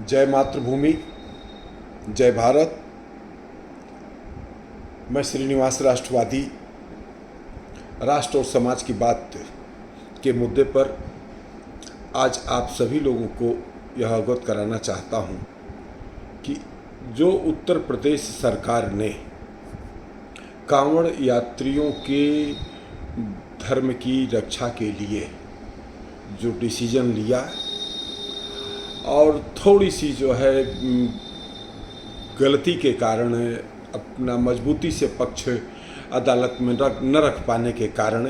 जय मातृभूमि, जय भारत। मैं श्रीनिवास राष्ट्रवादी राष्ट्र और समाज की बात के मुद्दे पर आज आप सभी लोगों को यह अवगत कराना चाहता हूं कि जो उत्तर प्रदेश सरकार ने कांवड़ यात्रियों के धर्म की रक्षा के लिए जो डिसीजन लिया और थोड़ी सी जो है गलती के कारण अपना मजबूती से पक्ष अदालत में न रख पाने के कारण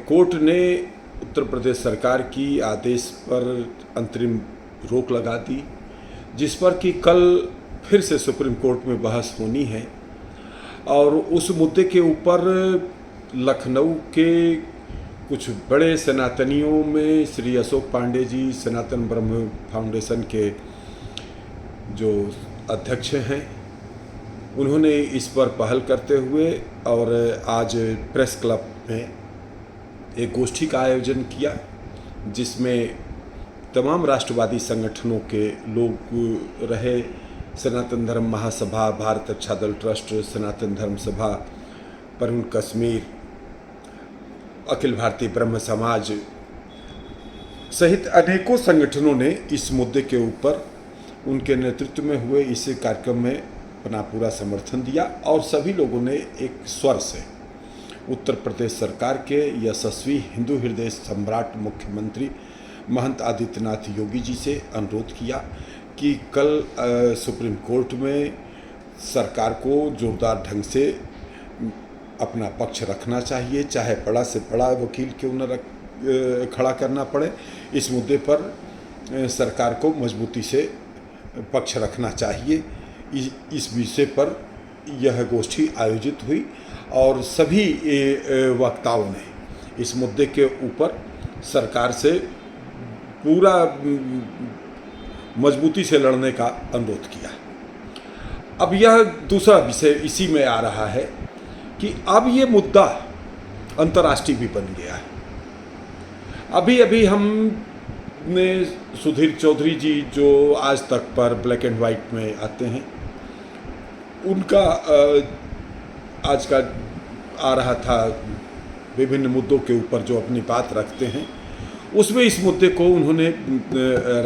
कोर्ट ने उत्तर प्रदेश सरकार की आदेश पर अंतरिम रोक लगा दी, जिस पर कि कल फिर से सुप्रीम कोर्ट में बहस होनी है। और उस मुद्दे के ऊपर लखनऊ के कुछ बड़े सनातनियों में श्री अशोक पांडे जी सनातन ब्रह्म फाउंडेशन के जो अध्यक्ष हैं, उन्होंने इस पर पहल करते हुए और आज प्रेस क्लब में एक गोष्ठी का आयोजन किया, जिसमें तमाम राष्ट्रवादी संगठनों के लोग रहे। सनातन धर्म महासभा, भारत अच्छा दल ट्रस्ट, सनातन धर्म सभा, परवीन कश्मीर, अखिल भारतीय ब्रह्म समाज सहित अनेकों संगठनों ने इस मुद्दे के ऊपर उनके नेतृत्व में हुए इस कार्यक्रम में अपना पूरा समर्थन दिया। और सभी लोगों ने एक स्वर से उत्तर प्रदेश सरकार के यशस्वी हिंदू हृदय सम्राट मुख्यमंत्री महंत आदित्यनाथ योगी जी से अनुरोध किया कि कल सुप्रीम कोर्ट में सरकार को जोरदार ढंग से अपना पक्ष रखना चाहिए, चाहे बड़ा से बड़ा वकील क्यों न खड़ा करना पड़े। इस मुद्दे पर सरकार को मजबूती से पक्ष रखना चाहिए। इस विषय पर यह गोष्ठी आयोजित हुई और सभी वक्ताओं ने इस मुद्दे के ऊपर सरकार से पूरा मजबूती से लड़ने का अनुरोध किया। अब यह दूसरा विषय इसी में आ रहा है कि अब ये मुद्दा अंतर्राष्ट्रीय भी बन गया है। अभी अभी हमने सुधीर चौधरी जी जो आज तक पर ब्लैक एंड वाइट में आते हैं, उनका आज का आ रहा था विभिन्न मुद्दों के ऊपर जो अपनी बात रखते हैं, उसमें इस मुद्दे को उन्होंने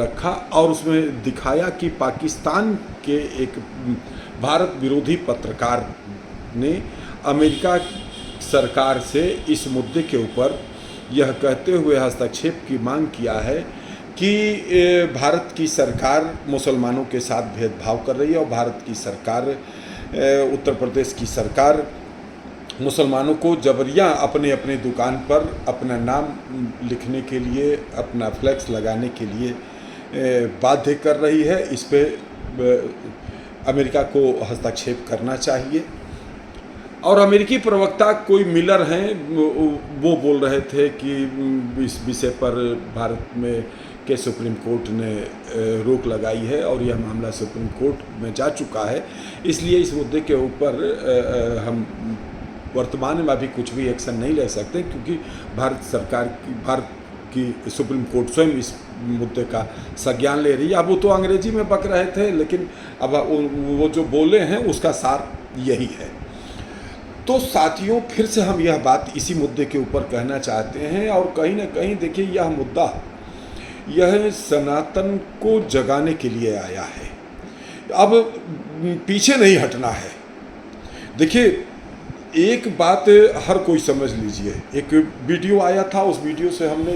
रखा और उसमें दिखाया कि पाकिस्तान के एक भारत विरोधी पत्रकार ने अमेरिका सरकार से इस मुद्दे के ऊपर यह कहते हुए हस्तक्षेप की मांग किया है कि भारत की सरकार मुसलमानों के साथ भेदभाव कर रही है और भारत की सरकार, उत्तर प्रदेश की सरकार मुसलमानों को जबरियां अपने अपने दुकान पर अपना नाम लिखने के लिए, अपना फ्लैक्स लगाने के लिए बाध्य कर रही है। इस पे अमेरिका को हस्तक्षेप करना चाहिए। और अमेरिकी प्रवक्ता कोई मिलर हैं, वो बोल रहे थे कि इस विषय पर भारत में के सुप्रीम कोर्ट ने रोक लगाई है और यह मामला सुप्रीम कोर्ट में जा चुका है, इसलिए इस मुद्दे के ऊपर हम वर्तमान में अभी कुछ भी एक्शन नहीं ले सकते, क्योंकि भारत की सुप्रीम कोर्ट स्वयं इस मुद्दे का संज्ञान ले रही है। अब वो तो अंग्रेजी में बक रहे थे, लेकिन अब वो जो बोले हैं उसका सार यही है। तो साथियों, फिर से हम यह बात इसी मुद्दे के ऊपर कहना चाहते हैं और कहीं ना कहीं देखिए, यह मुद्दा यह सनातन को जगाने के लिए आया है। अब पीछे नहीं हटना है। देखिए, एक बात हर कोई समझ लीजिए, एक वीडियो आया था, उस वीडियो से हमने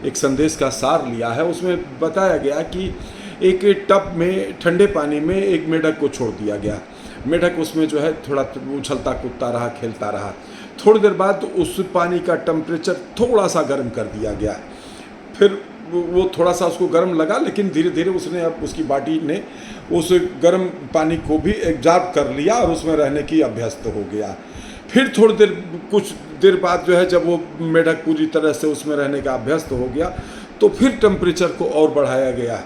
एक संदेश का सार लिया है। उसमें बताया गया कि एक टब में ठंडे पानी में एक मेढक को छोड़ दिया गया। मेढक उसमें जो है थोड़ा उछलता कूदता रहा, खेलता रहा। थोड़ी देर बाद उस पानी का टेम्परेचर थोड़ा सा गर्म कर दिया गया। फिर वो थोड़ा सा उसको गर्म लगा, लेकिन धीरे धीरे उसने अब उसकी बॉडी ने उस गर्म पानी को भी एब्जॉर्ब कर लिया और उसमें रहने की अभ्यस्त हो गया। फिर थोड़ी देर, कुछ देर बाद जो है, जब वो मेढक पूरी तरह से उसमें रहने का अभ्यस्त हो गया, तो फिर टेम्परेचर को और बढ़ाया गया।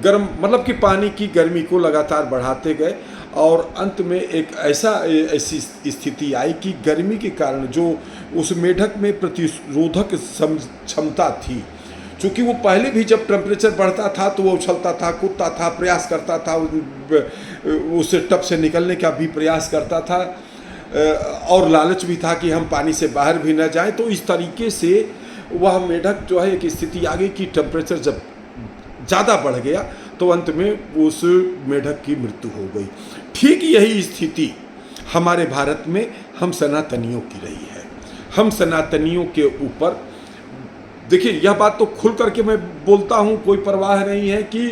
गर्म मतलब कि पानी की गर्मी को लगातार बढ़ाते गए और अंत में एक ऐसी स्थिति आई कि गर्मी के कारण जो उस मेढक में प्रतिरोधक क्षमता थी, चूँकि वो पहले भी जब टेम्परेचर बढ़ता था तो वो उछलता था, कूदता था, प्रयास करता था, उस टब से निकलने का भी प्रयास करता था, और लालच भी था कि हम पानी से बाहर भी न जाएं। तो इस तरीके से वह मेढक जो है, एक स्थिति आ गई कि टेम्परेचर जब ज़्यादा बढ़ गया तो अंत में उस मेढक की मृत्यु हो गई। ठीक यही स्थिति हमारे भारत में हम सनातनियों की रही है। हम सनातनियों के ऊपर, देखिए यह बात तो खुल करके मैं बोलता हूँ, कोई परवाह नहीं है कि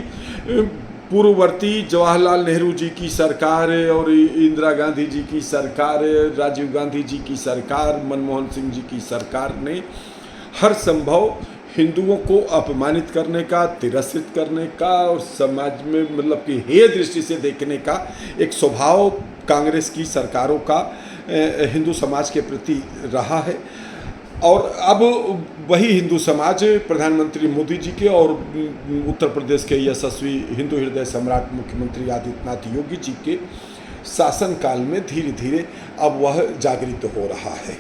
पूर्ववर्ती जवाहरलाल नेहरू जी की सरकार और इंदिरा गांधी जी की सरकार, राजीव गांधी जी की सरकार, मनमोहन सिंह जी की सरकार ने हर संभव हिंदुओं को अपमानित करने का, तिरस्कृत करने का और समाज में मतलब कि हेय दृष्टि से देखने का एक स्वभाव कांग्रेस की सरकारों का हिंदू समाज के प्रति रहा है। और अब वही हिंदू समाज प्रधानमंत्री मोदी जी के और उत्तर प्रदेश के यशस्वी हिंदू हृदय सम्राट मुख्यमंत्री आदित्यनाथ योगी जी के शासनकाल में धीरे धीरे अब वह जागृत हो रहा है।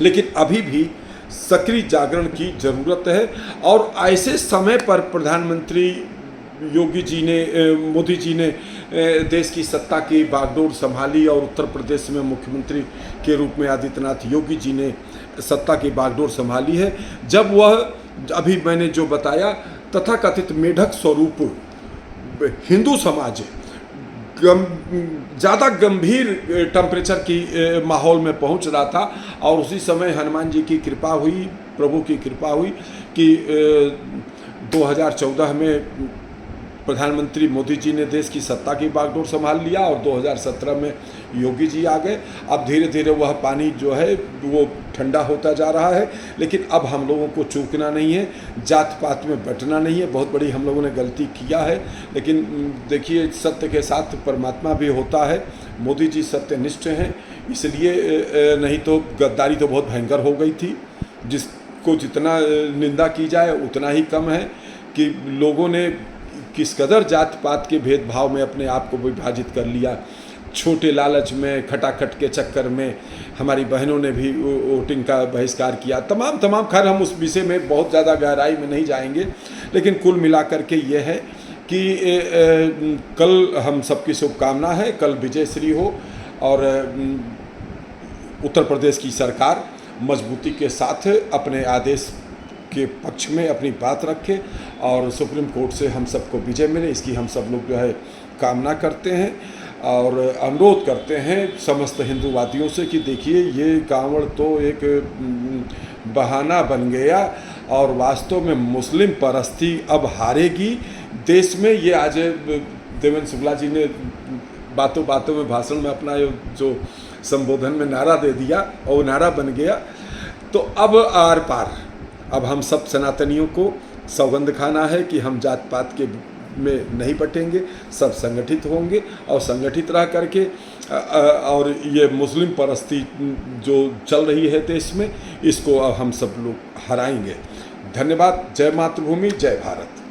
लेकिन अभी भी सक्रिय जागरण की ज़रूरत है। और ऐसे समय पर प्रधानमंत्री योगी जी ने, मोदी जी ने देश की सत्ता की बागडोर संभाली और उत्तर प्रदेश में मुख्यमंत्री के रूप में आदित्यनाथ योगी जी ने सत्ता की बागडोर संभाली है, जब वह अभी मैंने जो बताया तथाकथित मेढक स्वरूप हिंदू समाज ज़्यादा गंभीर टेम्परेचर की माहौल में पहुंच रहा था। और उसी समय हनुमान जी की कृपा हुई, प्रभु की कृपा हुई कि 2014 में प्रधानमंत्री मोदी जी ने देश की सत्ता की बागडोर संभाल लिया और 2017 में योगी जी आ गए। अब धीरे धीरे वह पानी जो है वो ठंडा होता जा रहा है। लेकिन अब हम लोगों को चूकना नहीं है, जात पात में बंटना नहीं है। बहुत बड़ी हम लोगों ने गलती किया है, लेकिन देखिए सत्य के साथ परमात्मा भी होता है। मोदी जी सत्यनिष्ठ हैं, इसलिए नहीं तो गद्दारी तो बहुत भयंकर हो गई थी। जिसको जितना निंदा की जाए उतना ही कम है कि लोगों ने किस कदर जात पात के भेदभाव में अपने आप को विभाजित कर लिया। छोटे लालच में, खटाखट के चक्कर में हमारी बहनों ने भी वोटिंग का बहिष्कार किया। तमाम खैर हम उस विषय में बहुत ज़्यादा गहराई में नहीं जाएंगे, लेकिन कुल मिलाकर के ये है कि कल हम सबकी शुभकामना है, कल विजयश्री हो और उत्तर प्रदेश की सरकार मजबूती के साथ अपने आदेश के पक्ष में अपनी बात रखे और सुप्रीम कोर्ट से हम सबको विजय मिले, इसकी हम सब लोग जो है कामना करते हैं। और अनुरोध करते हैं समस्त हिंदूवादियों से कि देखिए ये कांवड़ तो एक बहाना बन गया और वास्तव में मुस्लिम परस्ती अब हारेगी देश में। ये आज देवेंद्र शुक्ला जी ने बातों बातों में भाषण में अपना जो संबोधन में नारा दे दिया और वो नारा बन गया। तो अब आर पार, अब हम सब सनातनियों को सौगंध खाना है कि हम जात पात के में नहीं बटेंगे, सब संगठित होंगे और संगठित रह करके और ये मुस्लिम परस्ती जो चल रही है देश में, इसको अब हम सब लोग हराएंगे। धन्यवाद। जय मातृभूमि, जय भारत।